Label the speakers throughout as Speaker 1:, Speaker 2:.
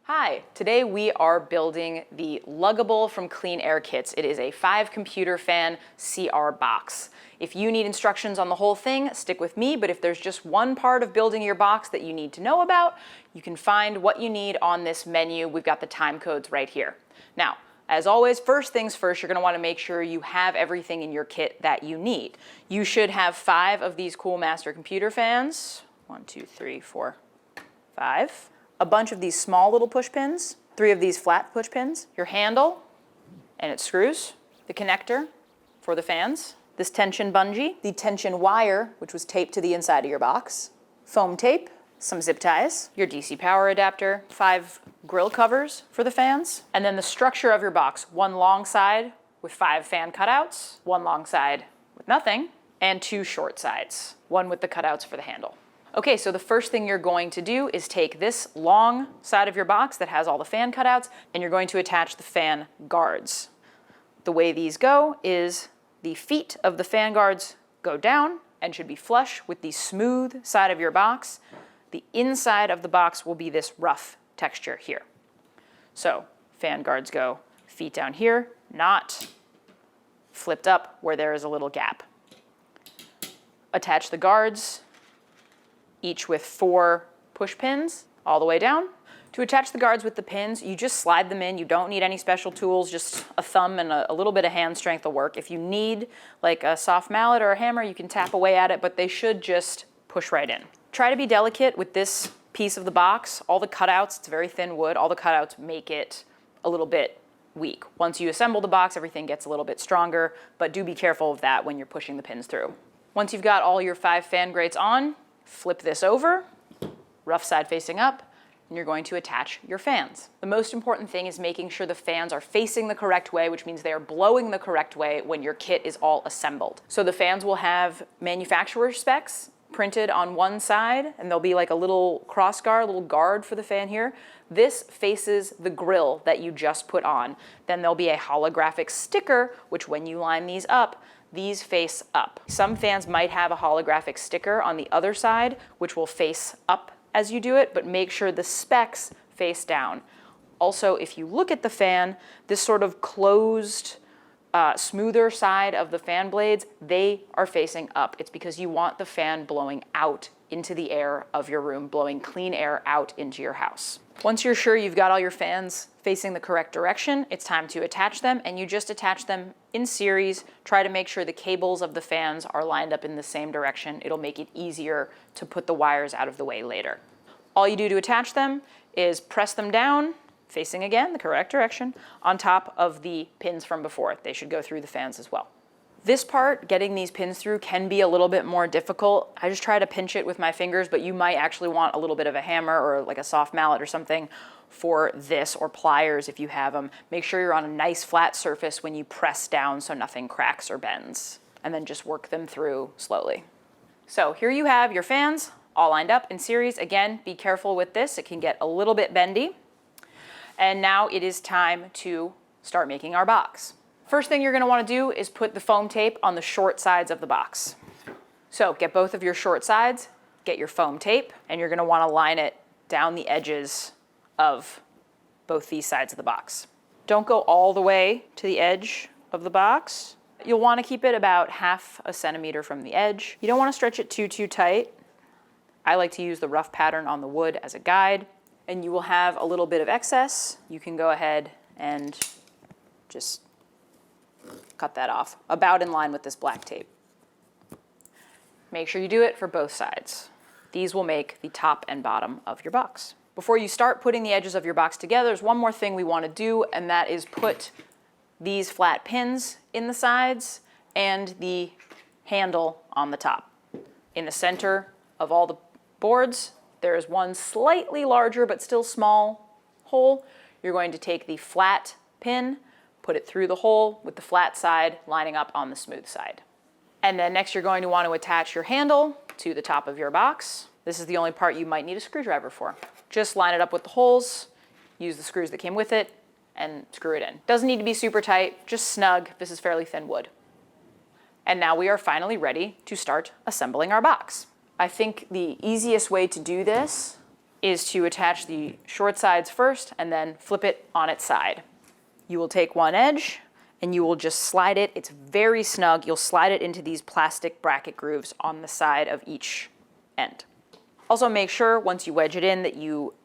Speaker 1: Hi, today we are building the Luggable from Clean Air Kits. It is a 5-computer fan CR box. If you need instructions on the whole thing, stick with me, but if there's just one part of building your box that you need to know about, you can find what you need on this menu. We've got the time codes right here. Now, as always, first things first, you're going to want to make sure you have everything in your kit that you need. You should have 5 of these Cool Master computer fans. 1, 2, 3, 4, 5. A bunch of these small little push pins, 3 of these flat push pins, your handle and its screws, the connector for the fans, this tension bungee, the tension wire, which was taped to the inside of your box, foam tape, some zip ties, your DC power adapter, 5 grill covers for the fans, and then the structure of your box, 1 long side with 5 fan cutouts, 1 long side with nothing, and 2 short sides, 1 with the cutouts for the handle. Okay, so the first thing you're going to do is take this long side of your box that has all the fan cutouts, and you're going to attach the fan guards. The way these go is the feet of the fan guards go down and should be flush with the smooth side of your box. The inside of the box will be this rough texture here. So fan guards go feet down here, not flipped up where there is a little gap. Attach the guards, each with 4 push pins all the way down. To attach the guards with the pins, you just slide them in. You don't need any special tools, just a thumb and a little bit of hand strength will work. If you need like a soft mallet or a hammer, you can tap away at it, but they should just push right in. Try to be delicate with this piece of the box. All the cutouts, it's very thin wood, all the cutouts make it a little bit weak. Once you assemble the box, everything gets a little bit stronger, but do be careful of that when you're pushing the pins through. Once you've got all your 5 fan grates on, flip this over, rough side facing up, and you're going to attach your fans. The most important thing is making sure the fans are facing the correct way, which means they are blowing the correct way when your kit is all assembled. So the fans will have manufacturer specs printed on one side, and there'll be like a little cross guard, a little guard for the fan here. This faces the grill that you just put on. Then there'll be a holographic sticker, which when you line these up, these face up. Some fans might have a holographic sticker on the other side, which will face up as you do it, but make sure the specs face down. Also, if you look at the fan, this sort of closed, smoother side of the fan blades, they are facing up. It's because you want the fan blowing out into the air of your room, blowing clean air out into your house. Once you're sure you've got all your fans facing the correct direction, it's time to attach them, and you just attach them in series. Try to make sure the cables of the fans are lined up in the same direction. It'll make it easier to put the wires out of the way later. All you do to attach them is press them down, facing again the correct direction, on top of the pins from before. They should go through the fans as well. This part, getting these pins through, can be a little bit more difficult. I just try to pinch it with my fingers, but you might actually want a little bit of a hammer or like a soft mallet or something for this, or pliers if you have them. Make sure you're on a nice flat surface when you press down so nothing cracks or bends, and then just work them through slowly. So here you have your fans all lined up in series. Again, be careful with this. It can get a little bit bendy. And now it is time to start making our box. First thing you're going to want to do is put the foam tape on the short sides of the box. So get both of your short sides, get your foam tape, and you're going to want to line it down the edges of both these sides of the box. Don't go all the way to the edge of the box. You'll want to keep it about 1/2 centimeter from the edge. You don't want to stretch it too tight. I like to use the rough pattern on the wood as a guide, and you will have a little bit of excess. You can go ahead and just cut that off, about in line with this black tape. Make sure you do it for both sides. These will make the top and bottom of your box. Before you start putting the edges of your box together, there's one more thing we want to do, and that is put these flat pins in the sides and the handle on the top. In the center of all the boards, there is one slightly larger but still small hole. You're going to take the flat pin, put it through the hole with the flat side lining up on the smooth side. And then next you're going to want to attach your handle to the top of your box. This is the only part you might need a screwdriver for. Just line it up with the holes, use the screws that came with it, and screw it in. Doesn't need to be super tight, just snug. This is fairly thin wood. And now we are finally ready to start assembling our box. I think the easiest way to do this is to attach the short sides first and then flip it on its side. You will take one edge and you will just slide it. It's very snug. You'll slide it into these plastic bracket grooves on the side of each end. Also make sure once you wedge it in that you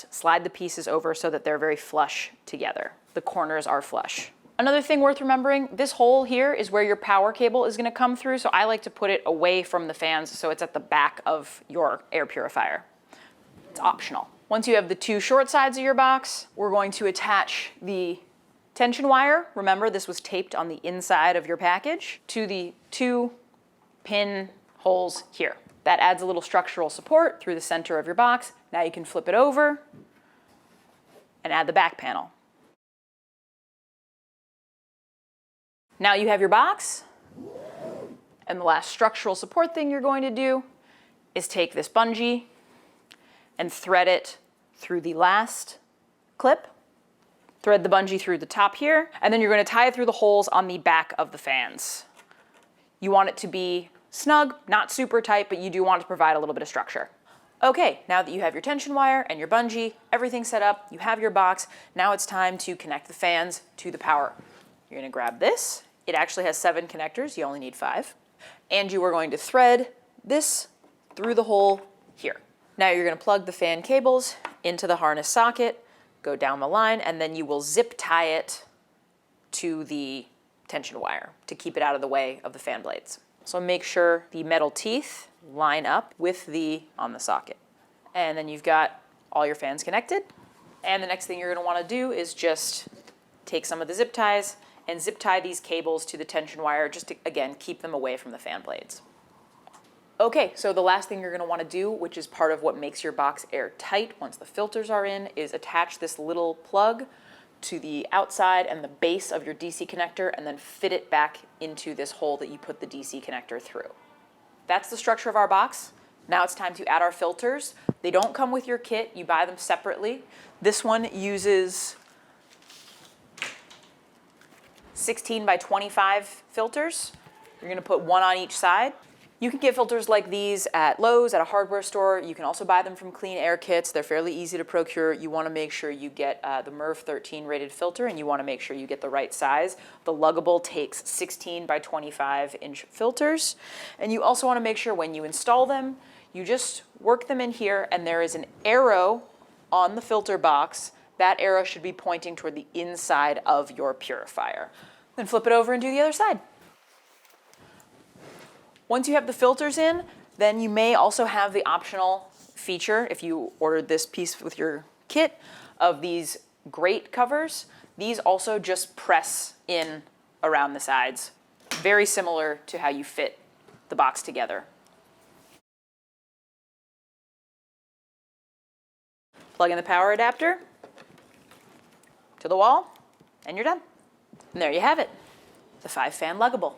Speaker 1: slide the pieces over so that they're very flush together. The corners are flush. Another thing worth remembering, this hole here is where your power cable is going to come through, so I like to put it away from the fans so it's at the back of your air purifier. It's optional. Once you have the two short sides of your box, we're going to attach the tension wire. Remember, this was taped on the inside of your package to the two pin holes here. That adds a little structural support through the center of your box. Now you can flip it over and add the back panel. Now you have your box, and the last structural support thing you're going to do is take this bungee and thread it through the last clip. Thread the bungee through the top here, and then you're going to tie it through the holes on the back of the fans. You want it to be snug, not super tight, but you do want to provide a little bit of structure. Okay, now that you have your tension wire and your bungee, everything set up, you have your box, now it's time to connect the fans to the power. You're going to grab this. It actually has 7 connectors, you only need 5. And you are going to thread this through the hole here. Now you're going to plug the fan cables into the harness socket, go down the line, and then you will zip tie it to the tension wire to keep it out of the way of the fan blades. So make sure the metal teeth line up with on the socket. And then you've got all your fans connected. And the next thing you're going to want to do is just take some of the zip ties and zip tie these cables to the tension wire just to, again, keep them away from the fan blades. Okay, so the last thing you're going to want to do, which is part of what makes your box airtight once the filters are in, is attach this little plug to the outside and the base of your DC connector and then fit it back into this hole that you put the DC connector through. That's the structure of our box. Now it's time to add our filters. They don't come with your kit, you buy them separately. This one uses 16 by 25 filters. You're going to put one on each side. You can get filters like these at Lowe's, at a hardware store. You can also buy them from Clean Air kits. They're fairly easy to procure. You want to make sure you get the MERV 13 rated filter, and you want to make sure you get the right size. The Luggable takes 16 by 25 inch filters. And you also want to make sure when you install them, you just work them in here, and there is an arrow on the filter box. That arrow should be pointing toward the inside of your purifier. Then flip it over and do the other side. Once you have the filters in, then you may also have the optional feature, if you ordered this piece with your kit, of these grate covers. These also just press in around the sides, very similar to how you fit the box together. Plug in the power adapter to the wall, and you're done. And there you have it, the 5-fan Luggable.